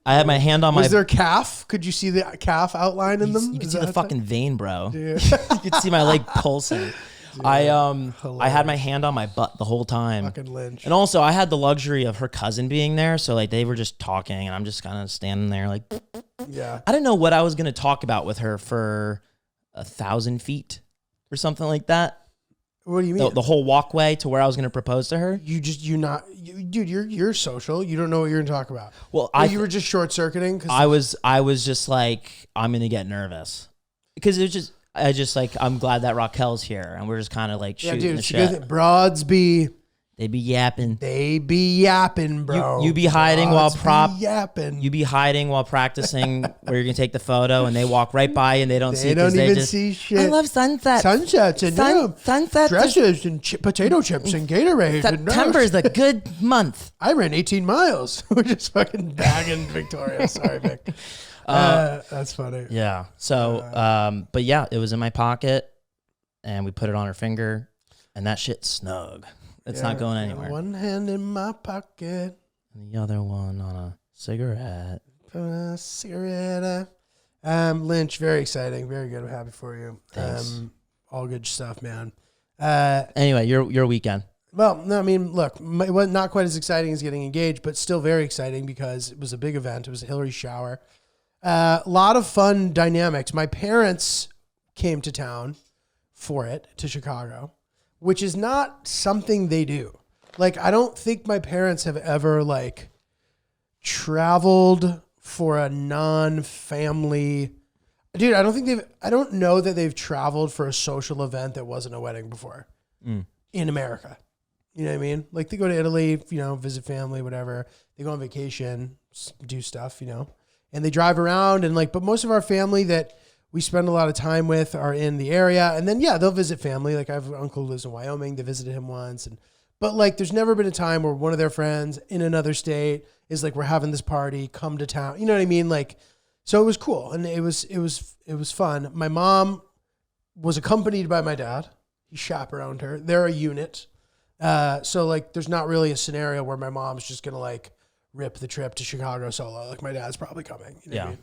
[SPEAKER 6] I had my hand on my.
[SPEAKER 5] Was there calf? Could you see the calf outline in them?
[SPEAKER 6] You could see the fucking vein, bro. You could see my leg pulsing. Dude, I had my hand on my butt the whole time.
[SPEAKER 5] Fucking Lynch.
[SPEAKER 6] And also I had the luxury of her cousin being there, so like they were just talking, and I'm just kind of standing there like.
[SPEAKER 5] Yeah.
[SPEAKER 6] I didn't know what I was going to talk about with her for 1,000 feet or something like that.
[SPEAKER 5] What do you mean?
[SPEAKER 6] The whole walkway to where I was going to propose to her.
[SPEAKER 5] Dude, you're social. You don't know what you're going to talk about.
[SPEAKER 6] Well,
[SPEAKER 5] you were just short circuiting.
[SPEAKER 6] I was just like, I'm going to get nervous because I'm glad that Raquel's here and we're just kind of like shooting the shit.
[SPEAKER 5] Broads be.
[SPEAKER 6] They be yapping.
[SPEAKER 5] They be yapping, bro.
[SPEAKER 6] You be hiding You be hiding while practicing where you're gonna take the photo, and they walk right by and they don't see.
[SPEAKER 5] They don't even see shit.
[SPEAKER 6] I love sunsets.
[SPEAKER 5] Sunsets and
[SPEAKER 6] sunsets.
[SPEAKER 5] Dresses and potato chips and Gatorade.
[SPEAKER 6] September's a good month.
[SPEAKER 5] I ran 18 miles. We're just fucking bagging Victoria. Sorry, Vic. That's funny.
[SPEAKER 6] Yeah. So, but yeah, it was in my pocket, and we put it on her finger, and that shit's snug. It's not going anywhere.
[SPEAKER 5] One hand in my pocket.
[SPEAKER 6] And the other one on a cigarette.
[SPEAKER 5] Lynch, very exciting. Very good. I'm happy for you.
[SPEAKER 6] Thanks.
[SPEAKER 5] All good stuff, man.
[SPEAKER 6] Anyway, your weekend.
[SPEAKER 5] Well, no, I mean, look, it was not quite as exciting as getting engaged, but still very exciting because it was a big event. It was a Hillary shower. A lot of fun dynamics. My parents came to town for it, to Chicago, which is not something they do. Like, I don't think my parents have ever, like, traveled for a non-family... Dude, I don't know that they've traveled for a social event that wasn't a wedding before in America. You know what I mean? Like, they go to Italy, visit family, whatever. They go on vacation, do stuff, and they drive around and but most of our family that we spend a lot of time with are in the area. And then, they'll visit family. Like, I have an uncle who lives in Wyoming. They visited him once. But there's never been a time where one of their friends in another state is like, we're having this party, come to town. You know what I mean? Like, so it was cool. And it was fun. My mom was accompanied by my dad. He chaperoned her. They're a unit. So there's not really a scenario where my mom's just going to rip the trip to Chicago solo. Like, my dad's probably coming. You know what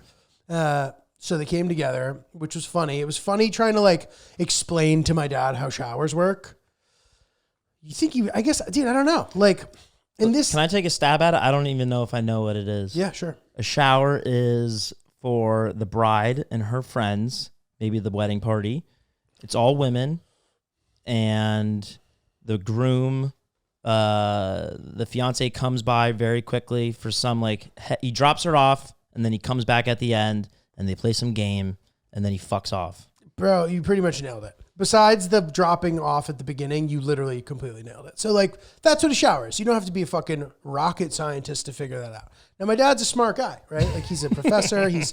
[SPEAKER 5] I mean? So they came together, which was funny. It was funny trying to explain to my dad how showers work. I guess, dude, I don't know. Can
[SPEAKER 6] I take a stab at it? I don't even know if I know what it is.
[SPEAKER 5] Yeah, sure.
[SPEAKER 6] A shower is for the bride and her friends, maybe the wedding party. It's all women, and the groom, the fiance comes by very quickly for some he drops her off, and then he comes back at the end. And they play some game, and then he fucks off. Bro,
[SPEAKER 5] you pretty much nailed it. Besides the dropping off at the beginning, you literally completely nailed it. So, that's what a shower is. You don't have to be a fucking rocket scientist to figure that out. Now, my dad's a smart guy, right? He's a professor. He's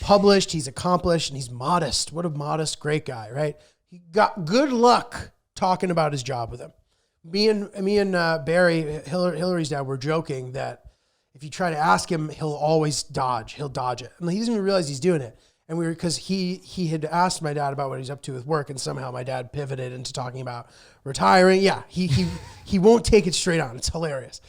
[SPEAKER 5] published. He's accomplished. And he's modest. What a modest, great guy, right? He got good luck talking about his job with him. Me and Barry, Hillary's dad, were joking that if you try to ask him, he'll always dodge. He'll dodge it. And he doesn't even realize he's doing it. And because he had asked my dad about what he's up to with work, and somehow my dad pivoted into talking about retiring. Yeah, he won't take it straight on. It's hilarious.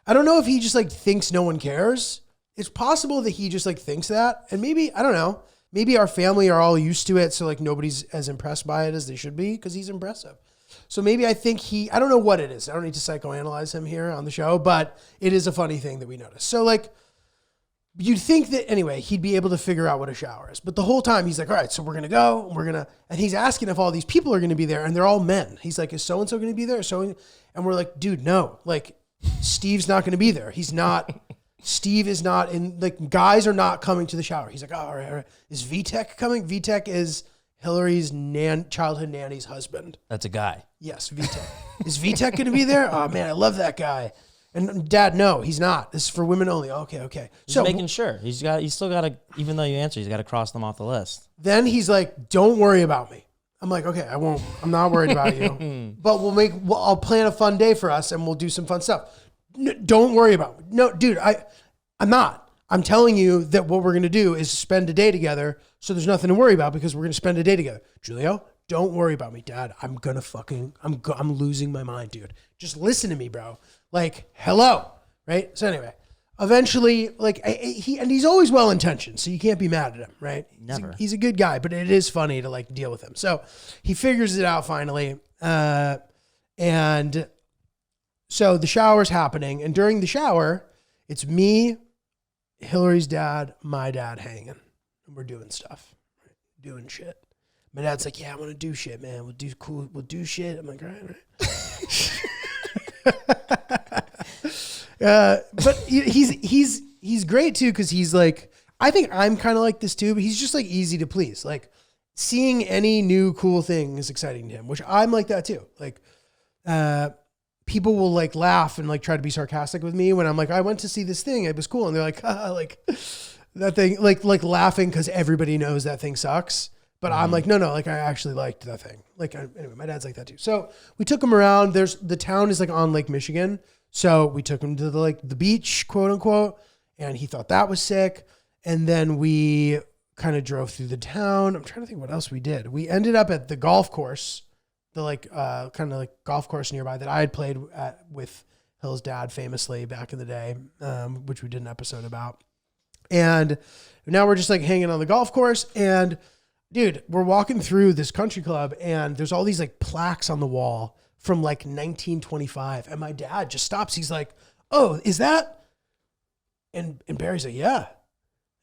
[SPEAKER 5] I don't know if he just thinks no one cares. It's possible that he just thinks that. And maybe, I don't know, maybe our family are all used to it, so nobody's as impressed by it as they should be because he's impressive. So maybe I think I don't know what it is. I don't need to psychoanalyze him here on the show, but it is a funny thing that we noticed. So you'd think that anyway, he'd be able to figure out what a shower is. But the whole time he's like, all right, so we're going to go, and he's asking if all these people are going to be there, and they're all men. He's like, is so-and-so going to be there? And we're like, dude, no, Steve's not going to be there. He's not, Steve is not in, guys are not coming to the shower. He's like, oh, all right. Is VTech coming? VTech is Hillary's childhood nanny's husband.
[SPEAKER 6] That's a guy.
[SPEAKER 5] Yes, VTech. Is VTech going to be there? Oh, man, I love that guy. And Dad, no, he's not. This is for women only. Okay.
[SPEAKER 6] He's making sure. He's still got to, even though you answer, he's got to cross them off the list.
[SPEAKER 5] Then he's like, don't worry about me. I'm like, okay, I won't. I'm not worried about you. But I'll plan a fun day for us and we'll do some fun stuff. Don't worry about me. No, dude, I'm not. I'm telling you that what we're going to do is spend a day together, so there's nothing to worry about because we're going to spend a day together. Giulio, don't worry about me, Dad. I'm losing my mind, dude. Just listen to me, bro. Hello, right? So anyway, eventually, he's always well-intentioned, so you can't be mad at him, right?
[SPEAKER 6] Never.
[SPEAKER 5] He's a good guy, but it is funny to deal with him. So he figures it out finally, and so the shower's happening, and during the shower, it's me, Hillary's dad, my dad hanging, and we're doing stuff, doing shit. My dad's like, yeah, I want to do shit, man. We'll do shit. I'm like, all right. But he's great too, because he's like, I think I'm kind of like this too, but he's just like easy to please. Like seeing any new cool thing is exciting to him, which I'm like that too. Like people will like laugh and like try to be sarcastic with me when I'm like, I went to see this thing, it was cool, and they're like, like that thing, like laughing because everybody knows that thing sucks. But I'm like, no, like I actually liked that thing. Like anyway, my dad's like that too. So we took him around. The town is like on Lake Michigan. So we took him to the beach, quote unquote, and he thought that was sick. And then we kind of drove through the town. I'm trying to think what else we did. We ended up at the golf course, the like kind of like golf course nearby that I had played at with Hill's dad famously back in the day, which we did an episode about. And now we're just like hanging on the golf course, and dude, we're walking through this country club, and there's all these like plaques on the wall from like 1925. And my dad just stops. He's like, oh, is that? And Barry's like, yeah,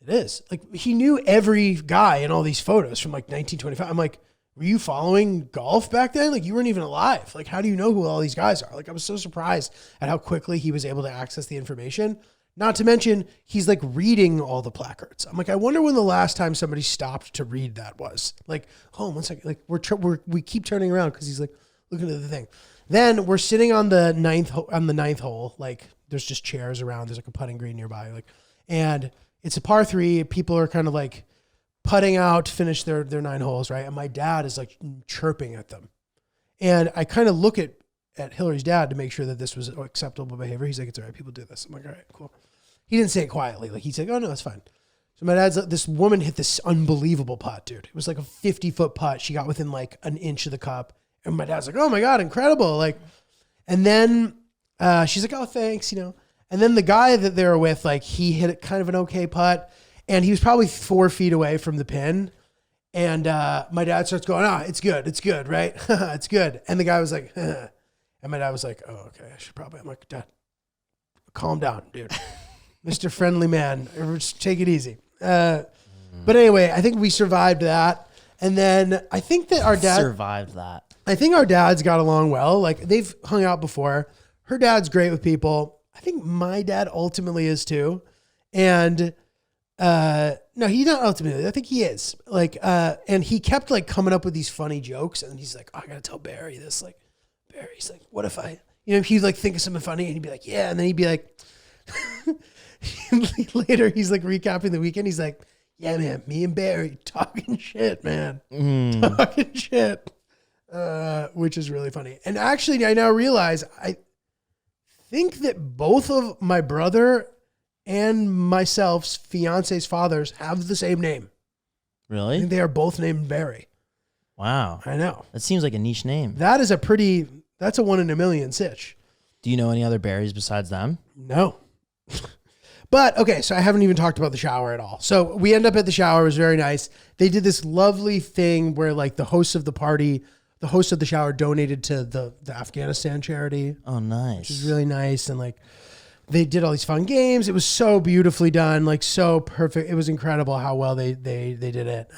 [SPEAKER 5] it is. Like he knew every guy in all these photos from like 1925. I'm like, were you following golf back then? Like you weren't even alive. Like, how do you know who all these guys are? Like I was so surprised at how quickly he was able to access the information. Not to mention, he's like reading all the placards. I'm like, I wonder when the last time somebody stopped to read that was. Like, oh, 1 second. Like we keep turning around because he's like looking at the thing. Then we're sitting on the ninth hole. Like, there's just chairs around. There's like a putting green nearby. Like, and it's a par 3. People are kind of like putting out to finish their 9 holes, right? And my dad is like chirping at them. And I kind of look at Hillary's dad to make sure that this was acceptable behavior. He's like, it's all right. People do this. I'm like, all right, cool. He didn't say it quietly. Like he's like, oh no, it's fine. So my dad's like, this woman hit this unbelievable putt, dude. It was like a 50-foot putt. She got within like an inch of the cup. And my dad's like, oh my God, incredible. Like, and then she's like, oh, thanks, you know. And then the guy that they were with, like he hit kind of an okay putt, and he was probably 4 feet away from the pin. And my dad starts going, it's good, right? It's good. And the guy was like, and my dad was like, oh, okay, I should probably. I'm like, Dad, calm down, dude. Mr. Friendly Man, just take it easy. But anyway, I think we survived that. And then I think that our dad
[SPEAKER 6] survived that.
[SPEAKER 5] I think our dads got along well. Like they've hung out before. Her dad's great with people. I think my dad ultimately is too. And no, he's not ultimately. I think he is. Like, and he kept like coming up with these funny jokes. And he's like, oh, I gotta tell Barry this. Like, Barry's like, what if I, he'd like think of something funny, and he'd be like, yeah. And then he'd be like, later he's like recapping the weekend. He's like, yeah, man, me and Barry talking shit, man. Talking shit. Which is really funny. And actually, I now realize, I think that both of my brother and myself's fiance's fathers have the same name. I
[SPEAKER 6] Really?
[SPEAKER 5] think they are both named Barry.
[SPEAKER 6] Wow.
[SPEAKER 5] I know.
[SPEAKER 6] That seems like a niche name.
[SPEAKER 5] That's a 1 in a million sitch.
[SPEAKER 6] Do you know any other Barrys besides them?
[SPEAKER 5] No. But okay, so I haven't even talked about the shower at all. So we end up at the shower. It was very nice. They did this lovely thing where like the host of the party, the host of the shower donated to the Afghanistan charity.
[SPEAKER 6] Oh, nice.
[SPEAKER 5] Which is really nice. And like they did all these fun games. It was so beautifully done, like so perfect. It was incredible how well they did it.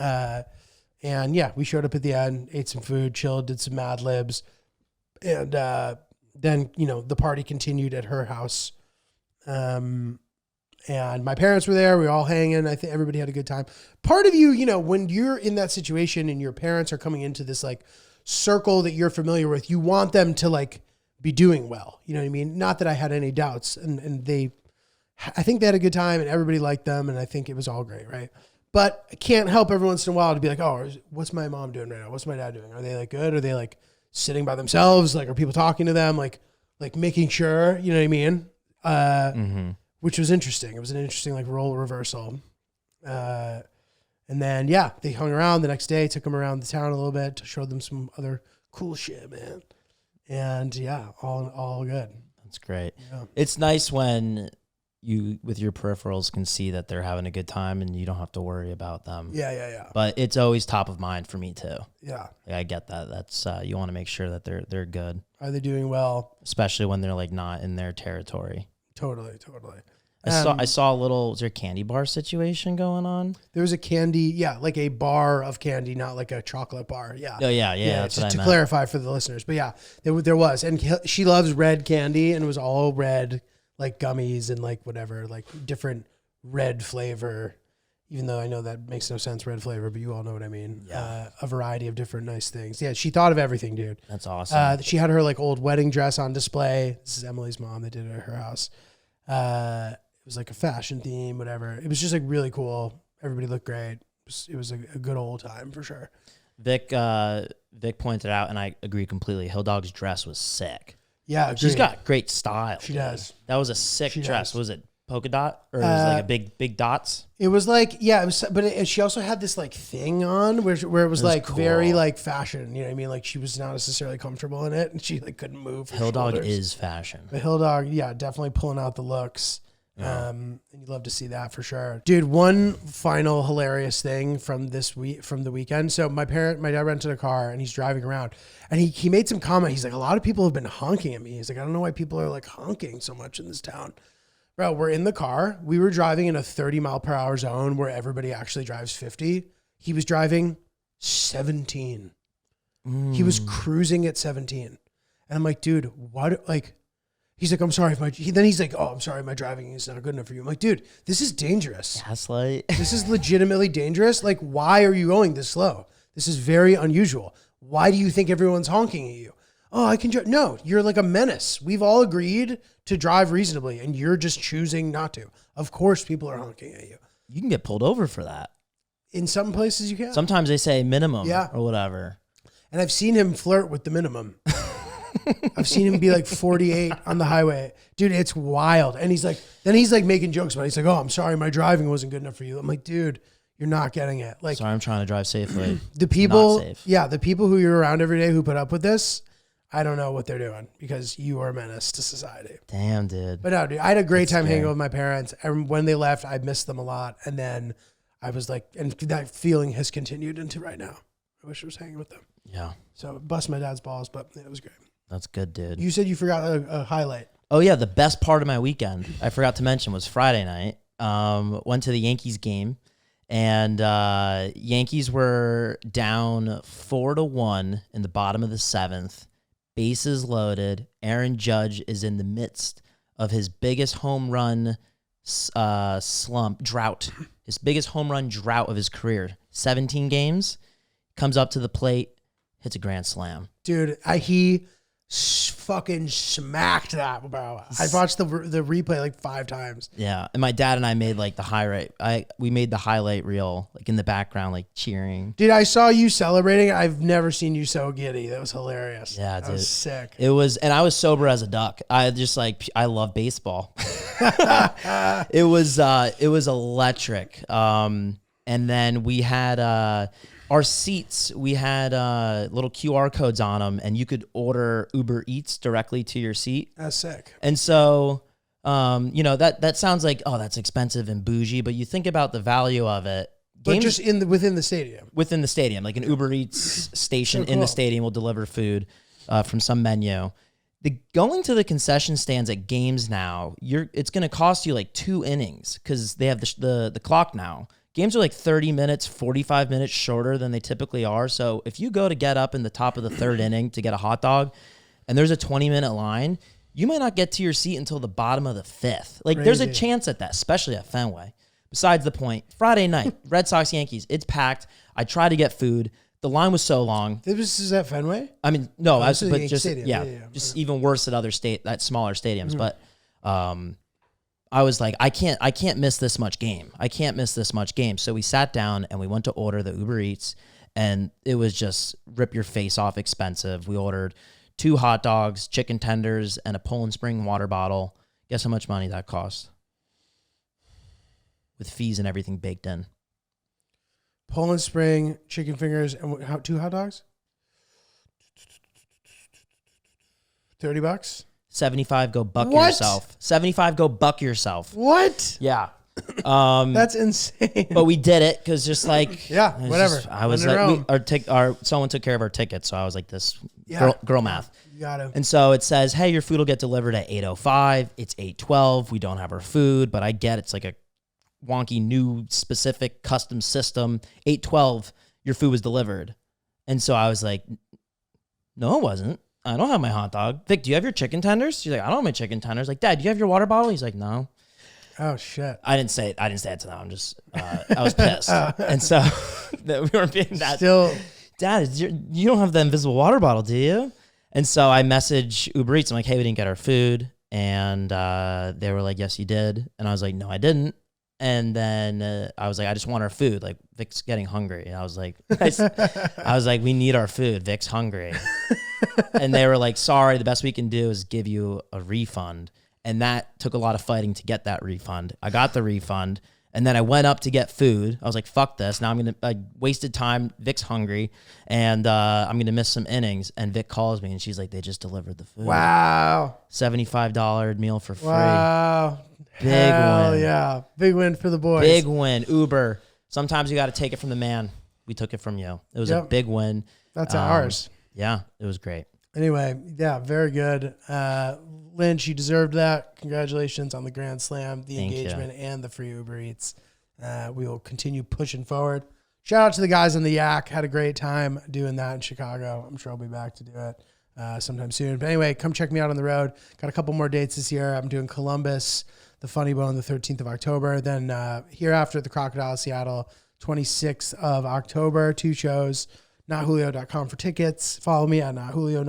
[SPEAKER 5] And yeah, we showed up at the end, ate some food, chilled, did some Mad Libs. And then, the party continued at her house. And my parents were there. We were all hanging. I think everybody had a good time. Part of you, when you're in that situation and your parents are coming into this like circle that you're familiar with, you want them to like be doing well. You know what I mean? Not that I had any doubts. And I think they had a good time and everybody liked them. And I think it was all great. Right. But I can't help every once in a while to be like, oh, what's my mom doing right now? What's my dad doing? Are they like good? Are they like sitting by themselves? Like, are people talking to them? Like making sure, you know what I mean? Which was interesting. It was an interesting like role reversal. And then, yeah, they hung around the next day, took them around the town a little bit, showed them some other cool shit, man. And yeah, all good.
[SPEAKER 6] That's great.
[SPEAKER 5] Yeah.
[SPEAKER 6] It's nice when you, with your peripherals, can see that they're having a good time and you don't have to worry about them.
[SPEAKER 5] Yeah.
[SPEAKER 6] But it's always top of mind for me too.
[SPEAKER 5] Yeah.
[SPEAKER 6] Like, I get that. That's you want to make sure that they're good,
[SPEAKER 5] Are they doing well?
[SPEAKER 6] especially when they're like not in their territory.
[SPEAKER 5] Totally.
[SPEAKER 6] I saw a little, was there a candy bar situation going on?
[SPEAKER 5] There was a candy, like a bar of candy, not like a chocolate bar. Yeah.
[SPEAKER 6] Oh, yeah. That's
[SPEAKER 5] just
[SPEAKER 6] what I
[SPEAKER 5] to
[SPEAKER 6] meant.
[SPEAKER 5] clarify for the listeners. But yeah, there was. And she loves red candy, and it was all red, like gummies and like whatever, like different red flavor. Even though I know that makes no sense, red flavor, but you all know what I mean.
[SPEAKER 6] Yeah.
[SPEAKER 5] A variety of different nice things. Yeah, she thought of everything, dude.
[SPEAKER 6] That's awesome.
[SPEAKER 5] She had her like old wedding dress on display. This is Emily's mom. They did it at her house. It was like a fashion theme, whatever. It was just like really cool. Everybody looked great. It was a good old time for sure.
[SPEAKER 6] Vic pointed out, and I agree completely, Hill Dog's dress was sick.
[SPEAKER 5] Yeah,
[SPEAKER 6] She's
[SPEAKER 5] agreed.
[SPEAKER 6] got great style.
[SPEAKER 5] She
[SPEAKER 6] dude.
[SPEAKER 5] does.
[SPEAKER 6] That was a sick
[SPEAKER 5] She
[SPEAKER 6] dress.
[SPEAKER 5] does.
[SPEAKER 6] Was it polka dot? Or it was like a big dots?
[SPEAKER 5] It was like, it was, but she also had this like thing on where it was like
[SPEAKER 6] cool.
[SPEAKER 5] very like fashion. You know what I mean? Like she was not necessarily comfortable in it, and she like couldn't move. Her
[SPEAKER 6] Hill Dog
[SPEAKER 5] shoulders.
[SPEAKER 6] is fashion.
[SPEAKER 5] But Hill Dog, definitely pulling out the looks. And you'd love to see that for sure. Dude, one final hilarious thing from the weekend. So my dad rented a car and he's driving around and he made some comment. He's like, a lot of people have been honking at me. He's like, I don't know why people are like honking so much in this town. Bro, we're in the car. We were driving in a 30 mile per hour zone where everybody actually drives 50. He was driving 17. He was cruising at 17. And I'm like, dude, what? Like, he's like, I'm sorry if then he's like, oh, I'm sorry, my driving is not good enough for you. I'm like, dude, this is dangerous.
[SPEAKER 6] Gaslight.
[SPEAKER 5] This is legitimately dangerous. Like, why are you going this slow? This is very unusual. Why do you think everyone's honking at you? Oh, I can drive. No, you're like a menace. We've all agreed to drive reasonably, and you're just choosing not to. Of course, people are honking at you.
[SPEAKER 6] You can get pulled over for that.
[SPEAKER 5] In some places, you can.
[SPEAKER 6] Sometimes they say minimum
[SPEAKER 5] Yeah.
[SPEAKER 6] or whatever.
[SPEAKER 5] And I've seen him flirt with the minimum. I've seen him be like 48 on the highway. Dude, it's wild. And he's like making jokes about it. He's like, oh, I'm sorry, my driving wasn't good enough for you. I'm like, dude, you're not getting it. Like,
[SPEAKER 6] Sorry, I'm trying to drive safely.
[SPEAKER 5] the people,
[SPEAKER 6] Not safe.
[SPEAKER 5] the people who you're around every day who put up with this, I don't know what they're doing because you are a menace to society.
[SPEAKER 6] Damn, dude.
[SPEAKER 5] But no, dude, I had a great time hanging
[SPEAKER 6] scary.
[SPEAKER 5] with my parents. And when they left, I missed them a lot. And then I was like, and that feeling has continued into right now. I wish I was hanging with them.
[SPEAKER 6] Yeah,
[SPEAKER 5] So bust my dad's balls, but it was great.
[SPEAKER 6] that's good, dude.
[SPEAKER 5] You said you forgot a highlight.
[SPEAKER 6] Oh yeah, the best part of my weekend I forgot to mention was Friday night. Went to the Yankees game, and Yankees were down 4-1 in the bottom of the seventh. Bases loaded. Aaron Judge is in the midst of his biggest home run drought. His biggest home run drought of his career. 17 games. Comes up to the plate, hits a grand slam.
[SPEAKER 5] Dude, he fucking smacked that, bro. I watched the replay like 5 times.
[SPEAKER 6] Yeah, and my dad and I made like the highlight. We made the highlight reel like in the background, like cheering.
[SPEAKER 5] Dude, I saw you celebrating. I've never seen you so giddy. That was hilarious.
[SPEAKER 6] Yeah,
[SPEAKER 5] that was
[SPEAKER 6] dude.
[SPEAKER 5] sick.
[SPEAKER 6] It was, and I was sober as a duck. I love baseball. It was electric. And then we had our seats. We had little QR codes on them, and you could order Uber Eats directly to your seat.
[SPEAKER 5] That's sick.
[SPEAKER 6] And so, that sounds like, oh, that's expensive and bougie, but you think about the value of it.
[SPEAKER 5] But just within the stadium.
[SPEAKER 6] Within the stadium, like an Uber Eats station
[SPEAKER 5] So
[SPEAKER 6] in the
[SPEAKER 5] cool.
[SPEAKER 6] stadium will deliver food from some menu. Going to the concession stands at games now, it's going to cost you like 2 innings because they have the clock now. Games are like 30 minutes, 45 minutes shorter than they typically are. So if you go to get up in the top of the 3rd inning to get a hot dog and there's a 20-minute line, you might not get to your seat until the bottom of the 5th. Like there's a
[SPEAKER 5] Crazy.
[SPEAKER 6] chance at that, especially at Fenway. Besides the point, Friday night, Red Sox, Yankees, it's packed. I tried to get food. The line was so long.
[SPEAKER 5] This is at Fenway?
[SPEAKER 6] I mean, no,
[SPEAKER 5] this is
[SPEAKER 6] but
[SPEAKER 5] Yankee
[SPEAKER 6] just
[SPEAKER 5] Stadium. Yeah.
[SPEAKER 6] just even worse at other smaller stadiums. But I was like, I can't miss this much game. I can't miss this much game. So we sat down and we went to order the Uber Eats, and it was just rip your face off expensive. We ordered 2 hot dogs, chicken tenders, and a Poland Spring water bottle. Guess how much money that cost? With fees and everything baked in.
[SPEAKER 5] Poland Spring, chicken fingers, and 2 hot dogs? $30?
[SPEAKER 6] 75, go buck
[SPEAKER 5] What?
[SPEAKER 6] yourself. 75, go buck yourself.
[SPEAKER 5] What?
[SPEAKER 6] Yeah.
[SPEAKER 5] That's insane.
[SPEAKER 6] But we did it because just like
[SPEAKER 5] Yeah,
[SPEAKER 6] it was
[SPEAKER 5] whatever.
[SPEAKER 6] I was
[SPEAKER 5] Went
[SPEAKER 6] like,
[SPEAKER 5] around.
[SPEAKER 6] someone took care of our tickets, so I was like, this
[SPEAKER 5] Yeah.
[SPEAKER 6] Girl math.
[SPEAKER 5] You got to.
[SPEAKER 6] And so it says, hey, your food will get delivered at 8:05. It's 8:12. We don't have our food, but I get it's like a wonky new specific custom system. 8:12, your food was delivered. And so I was like, no, it wasn't. I don't have my hot dog. Vic, do you have your chicken tenders? She's like, I don't have my chicken tenders. Like, Dad, do you have your water bottle? He's like, no.
[SPEAKER 5] Oh shit.
[SPEAKER 6] I didn't say it to them. I'm just, I was pissed. And so that we weren't being that.
[SPEAKER 5] Still,
[SPEAKER 6] Dad, you don't have the invisible water bottle, do you? And so I messaged Uber Eats. I'm like, hey, we didn't get our food. And they were like, yes, you did. And I was like, no, I didn't. And then I was like, I just want our food. Like, Vic's getting hungry. And I was like, we need our food. Vic's hungry. And they were like, sorry, the best we can do is give you a refund. And that took a lot of fighting to get that refund. I got the refund. And then I went up to get food. I was like, fuck this. Now I wasted time. Vic's hungry. And I'm going to miss some innings. And Vic calls me and she's like, they just delivered the food.
[SPEAKER 5] wow.
[SPEAKER 6] $75 meal for free.
[SPEAKER 5] Wow.
[SPEAKER 6] Big
[SPEAKER 5] Hell
[SPEAKER 6] win.
[SPEAKER 5] yeah. Big win for the boys.
[SPEAKER 6] Big win. Uber. Sometimes you got to take it from the man. We took it from you. It was a big win.
[SPEAKER 5] That's ours.
[SPEAKER 6] Yeah, it was great.
[SPEAKER 5] Anyway, yeah, very good. Lynch, you deserved that. Congratulations on the Grand Slam, the
[SPEAKER 6] Thank
[SPEAKER 5] engagement, and the free Uber Eats. We will continue pushing forward. Shout out to the guys on the Yak. Had a great time doing that in Chicago. I'm sure I'll be back to do it sometime soon. But anyway, come check me out on the road. Got a couple more dates this year. I'm doing Columbus, the Funny Bone, the 13th of October. Then hereafter at the Crocodile Seattle, 26th of October. 2 shows. NotJulio.com for tickets. Follow me at NotJulio, on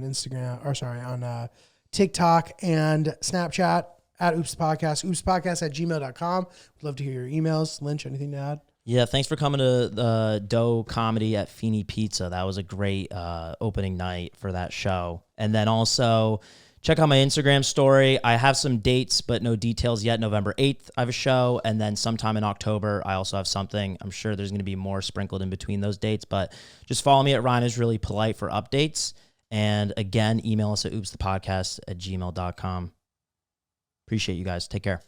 [SPEAKER 5] Instagram, on TikTok and Snapchat at Oops the Podcast, oopspodcast@gmail.com. Would love to hear your emails. Lynch, anything to add?
[SPEAKER 6] Yeah, thanks for coming to the Dough Comedy at Feeney Pizza. That was a great opening night for that show. And then also check out my Instagram story. I have some dates, but no details yet. November 8th, I have a show. And then sometime in October, I also have something. I'm sure there's going to be more sprinkled in between those dates. But just follow me at Ryan is Really Polite for updates. And again, email us at oopsthepodcast@gmail.com. Appreciate you guys. Take care.